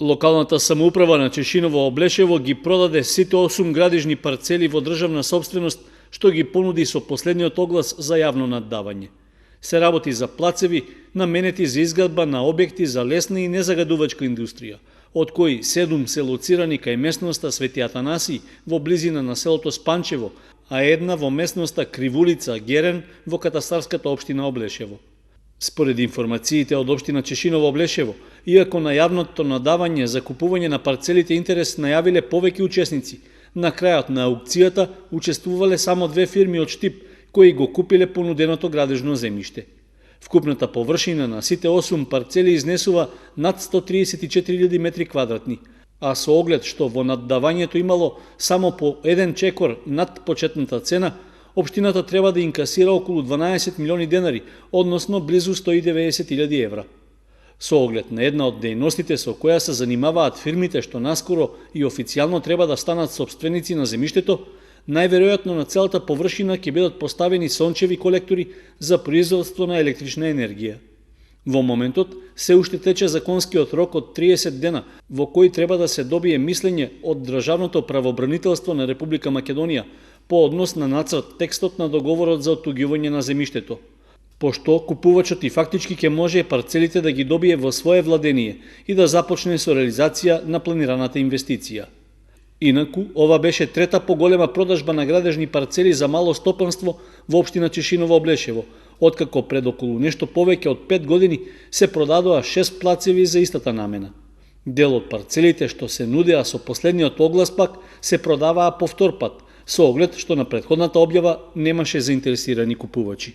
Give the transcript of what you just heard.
Локалната самоуправа на Чешиново Облешево ги продаде сите 8 градижни парцели во државна сопственост, што ги понуди со последниот оглас за јавно наддавање. Се работи за плацеви наменети за изградба на објекти за лесна и незагадувачка индустрија, од кои 7 се лоцирани кај местноста Свети Атанаси во близина на селото Спанчево, а една во местноста Кривулица Герен во катастарската општина Облешево. Според информациите од општина Чешиново Облешево, иако на јавното надавање за купување на парцелите интерес најавиле повеќе учесници, на крајот на аукцијата учествувале само 2 фирми од Штип кои го купиле понуденото градежно земјиште. Вкупната површина на сите 8 парцели изнесува над 134.000 метри квадратни, а со оглед што во наддавањето имало само по еден чекор над почетната цена, општината треба да инкасира околу 12 милиони денари, односно близу 190.000 евра. Со оглед на една од дејностите со која се занимаваат фирмите што наскоро и официјално треба да станат сопственици на земјиштето, најверојатно на целата површина ќе бидат поставени сончеви колектори за производство на електрична енергија. Во моментот се уште тече законскиот рок од 30 дена во кој треба да се добие мислење од Државното правобранителство на Република Македонија по однос на нацрт текстот на договорот за оттуѓување на земјиштето, пошто купувачот и фактички ќе може парцелите да ги добие во свое владение и да започне со реализација на планираната инвестиција. Инаку, ова беше трета поголема продажба на градежни парцели за мало стопанство во општина Чешиново Облешево, откако пред околу нешто повеќе од 5 години се продадоа 6 плацеви за истата намена. Дел од парцелите што се нудеа со последниот оглас пак се продаваа повтор пат, со оглед што на претходната објава немаше заинтересирани купувачи.